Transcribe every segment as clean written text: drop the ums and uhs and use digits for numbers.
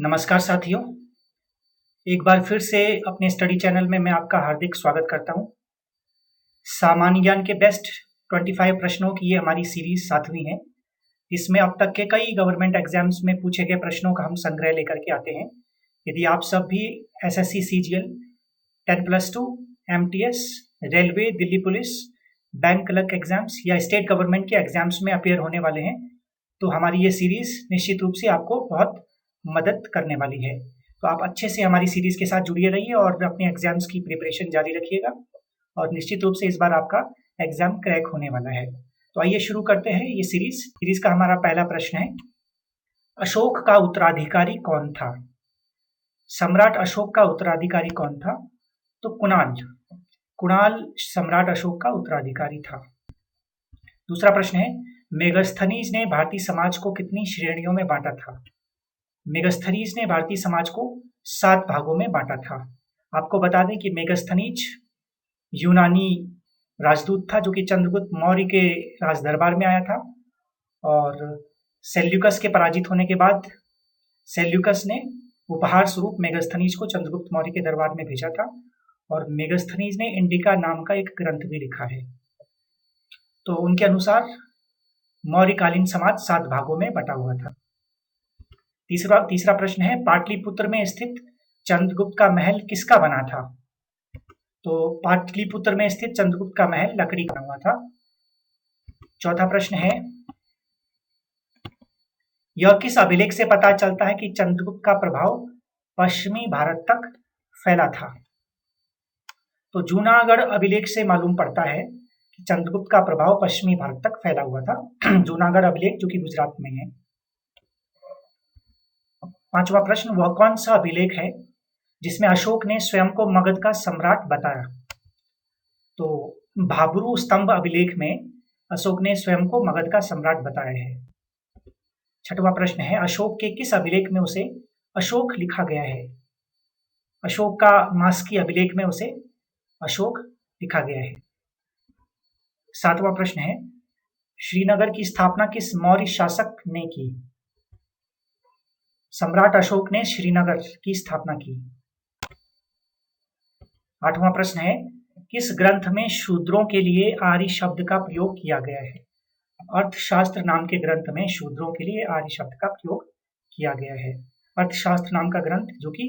नमस्कार साथियों, एक बार फिर से अपने स्टडी चैनल में मैं आपका हार्दिक स्वागत करता हूँ। सामान्य ज्ञान के बेस्ट 25 प्रश्नों की ये हमारी सीरीज 7वीं है। इसमें अब तक के कई गवर्नमेंट एग्जाम्स में पूछे गए प्रश्नों का हम संग्रह लेकर के आते हैं। यदि आप सब भी SSC CGL 10+2 MTS, railway, Delhi police, bank clerk exams या स्टेट गवर्नमेंट के एग्जाम्स में अपेयर होने वाले हैं, तो हमारी ये सीरीज निश्चित रूप से आपको बहुत मदद करने वाली है। तो आप अच्छे से हमारी सीरीज के साथ जुड़े रहिए और अपने एग्जाम्स की प्रिपरेशन जारी रखिएगा और निश्चित रूप से इस बार आपका एग्जाम क्रैक होने वाला है। तो आइए शुरू करते हैं ये सीरीज का हमारा पहला प्रश्न है, अशोक का उत्तराधिकारी कौन था? सम्राट अशोक का उत्तराधिकारी कौन था? तो कुणाल सम्राट अशोक का उत्तराधिकारी था। दूसरा प्रश्न है, मेगस्थनीज ने भारतीय समाज को कितनी श्रेणियों में बांटा था? मेगस्थनीज ने भारतीय समाज को 7 भागों में बांटा था। आपको बता दें कि मेगस्थनीज यूनानी राजदूत था जो कि चंद्रगुप्त मौर्य के राज दरबार में आया था और सेल्यूकस के पराजित होने के बाद सेल्यूकस ने उपहार स्वरूप मेगस्थनीज को चंद्रगुप्त मौर्य के दरबार में भेजा था और मेगस्थनीज ने इंडिका नाम का एक ग्रंथ भी लिखा है। तो उनके अनुसार मौर्यकालीन समाज 7 भागों में बटा हुआ था। तीसरा प्रश्न है, पाटलिपुत्र में स्थित चंद्रगुप्त का महल किसका बना था? तो पाटलिपुत्र में स्थित चंद्रगुप्त का महल लकड़ी का बना हुआ था। चौथा प्रश्न है, यह किस अभिलेख से पता चलता है कि चंद्रगुप्त का प्रभाव पश्चिमी भारत तक फैला था? तो जूनागढ़ अभिलेख से मालूम पड़ता है कि चंद्रगुप्त का प्रभाव पश्चिमी भारत तक फैला हुआ था। जूनागढ़ अभिलेख जो कि गुजरात में है। पांचवा प्रश्न, वह कौन सा अभिलेख है जिसमें अशोक ने स्वयं को मगध का सम्राट बताया? तो भाब्रू स्तंभ अभिलेख में अशोक ने स्वयं को मगध का सम्राट बताया है। छठवां प्रश्न है, अशोक के किस अभिलेख में उसे अशोक लिखा गया है? अशोक का मास्की अभिलेख में उसे अशोक लिखा गया है। सातवां प्रश्न है, श्रीनगर की स्थापना किस मौर्य शासक ने की? सम्राट अशोक ने श्रीनगर की स्थापना की। आठवां प्रश्न है, किस ग्रंथ में शूद्रों के लिए आर्य शब्द का प्रयोग किया गया है? अर्थशास्त्र नाम के ग्रंथ में शूद्रों के लिए आर्य शब्द का प्रयोग किया गया है। अर्थशास्त्र नाम का ग्रंथ जो कि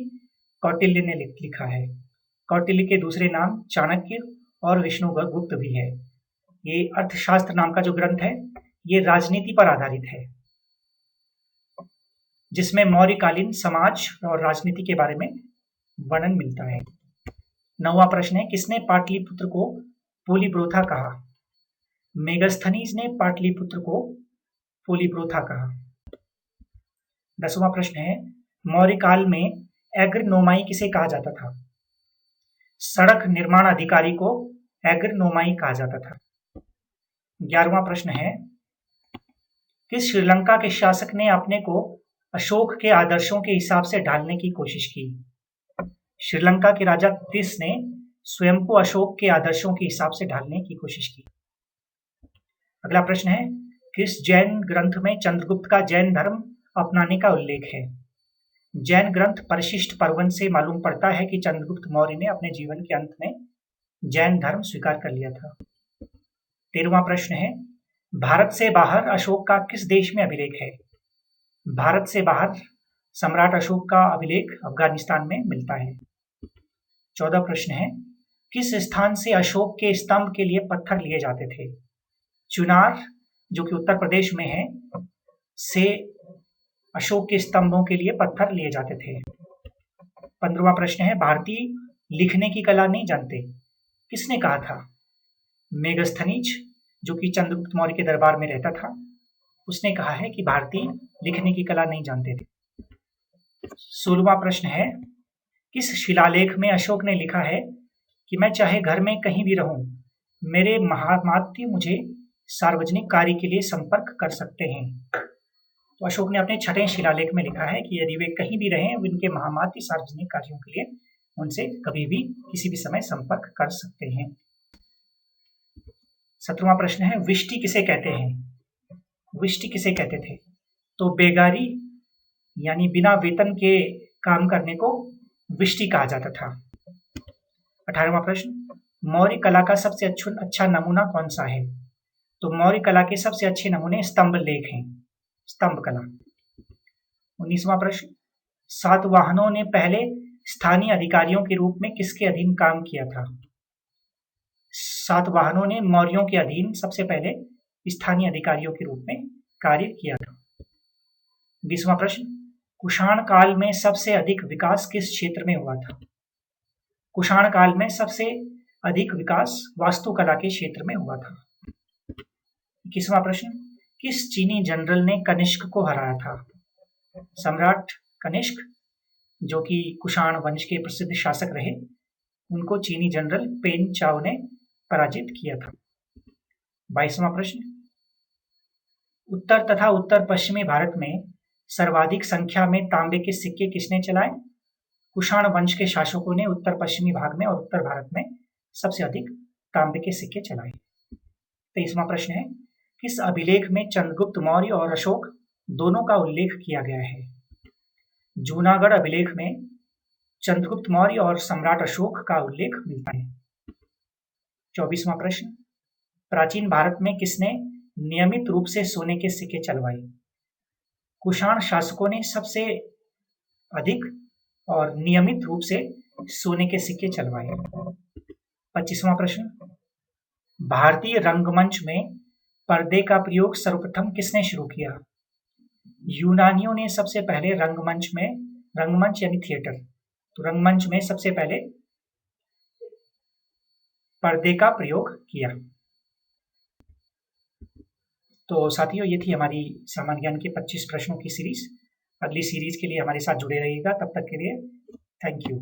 कौटिल्य ने लिखा है। कौटिल्य के दूसरे नाम चाणक्य और विष्णुगुप्त भी है। ये अर्थशास्त्र नाम का जो ग्रंथ है ये राजनीति पर आधारित है, जिसमें मौर्यकालीन समाज और राजनीति के बारे में वर्णन मिलता है। नौवां प्रश्न है, किसने पाटलिपुत्र को पोलीब्रोथा कहा? मेगस्थनीज ने पाटलिपुत्र को पोलीब्रोथा कहा। 10वां प्रश्न है, मौर्य काल में एग्रनोमाई किसे कहा जाता था? सड़क निर्माण अधिकारी को एग्रनोमाई कहा जाता था। 11वां प्रश्न है, किस श्रीलंका के शासक ने अपने को अशोक के आदर्शों के हिसाब से ढालने की कोशिश की? श्रीलंका के राजा तिस ने स्वयं को अशोक के आदर्शों के हिसाब से ढालने की कोशिश की। अगला प्रश्न है, किस जैन ग्रंथ में चंद्रगुप्त का जैन धर्म अपनाने का उल्लेख है? जैन ग्रंथ परिशिष्ट पर्वन से मालूम पड़ता है कि चंद्रगुप्त मौर्य ने अपने जीवन के अंत में जैन धर्म स्वीकार कर लिया था। 13वां प्रश्न है, भारत से बाहर अशोक का किस देश में अभिलेख है? भारत से बाहर सम्राट अशोक का अभिलेख अफगानिस्तान में मिलता है। 14 प्रश्न है, किस स्थान से अशोक के स्तंभ के लिए पत्थर लिए जाते थे? चुनार जो कि उत्तर प्रदेश में है से अशोक के स्तंभों के लिए पत्थर लिए जाते थे। 15वां प्रश्न है, भारतीय लिखने की कला नहीं जानते, किसने कहा था? मेगस्थनीज जो कि चंद्रगुप्त मौर्य के दरबार में रहता था, उसने कहा है कि भारतीय लिखने की कला नहीं जानते थे। 16वां प्रश्न है, किस शिलालेख में अशोक ने लिखा है कि मैं चाहे घर में कहीं भी रहूं, मेरे महामात्य मुझे सार्वजनिक कार्य के लिए संपर्क कर सकते हैं? तो अशोक ने अपने 6वें शिलालेख में लिखा है कि यदि वे कहीं भी रहें, उनके महामात्य सार्वजनिक कार्यों के लिए उनसे कभी भी किसी भी समय संपर्क कर सकते हैं। 17वां प्रश्न है, विष्टि किसे कहते हैं? विष्टि किसे कहते थे? तो बेगारी यानी बिना वेतन के काम करने को विष्टि कहा जाता था। 18वां प्रश्न, मौर्य कला का सबसे अच्छा नमूना कौन सा है? तो मौर्य कला के सबसे अच्छे नमूने स्तंभ लेख हैं, स्तंभ कला। 19वां प्रश्न, सातवाहनों ने पहले स्थानीय अधिकारियों के रूप में किसके अधीन काम किया था? सातवाहनों ने मौर्यों के अधीन सबसे पहले स्थानीय अधिकारियों के रूप में कार्य किया था। 20वां प्रश्न, कुषाण काल में सबसे अधिक विकास किस क्षेत्र में हुआ था? कुषाण काल में सबसे अधिक विकास वास्तुकला के क्षेत्र में हुआ था। 21वां प्रश्न, किस चीनी जनरल ने कनिष्क को हराया था? सम्राट कनिष्क, जो कि कुषाण वंश के प्रसिद्ध शासक रहे, उनको चीनी जनरल पेन चाओ ने पराजित किया था। 22वां प्रश्न, उत्तर तथा उत्तर पश्चिमी भारत में सर्वाधिक संख्या में तांबे के सिक्के किसने चलाए? कुषाण वंश के शासकों ने उत्तर पश्चिमी भाग में और उत्तर भारत में सबसे अधिक तांबे के सिक्के चलाए। 23वां प्रश्न है, किस अभिलेख में चंद्रगुप्त मौर्य और अशोक दोनों का उल्लेख किया गया है? जूनागढ़ अभिलेख में चंद्रगुप्त मौर्य और सम्राट अशोक का उल्लेख मिलता है। 24वां प्रश्न, प्राचीन भारत में किसने नियमित रूप से सोने के सिक्के चलवाए? कुषाण शासकों ने सबसे अधिक और नियमित रूप से सोने के सिक्के चलवाए। 25वां प्रश्न, भारतीय रंगमंच में पर्दे का प्रयोग सर्वप्रथम किसने शुरू किया? यूनानियों ने सबसे पहले रंगमंच यानी थिएटर, तो रंगमंच में सबसे पहले पर्दे का प्रयोग किया। तो साथियों, ये थी हमारी सामान्य ज्ञान के 25 प्रश्नों की सीरीज। अगली सीरीज के लिए हमारे साथ जुड़े रहिएगा। तब तक के लिए थैंक यू।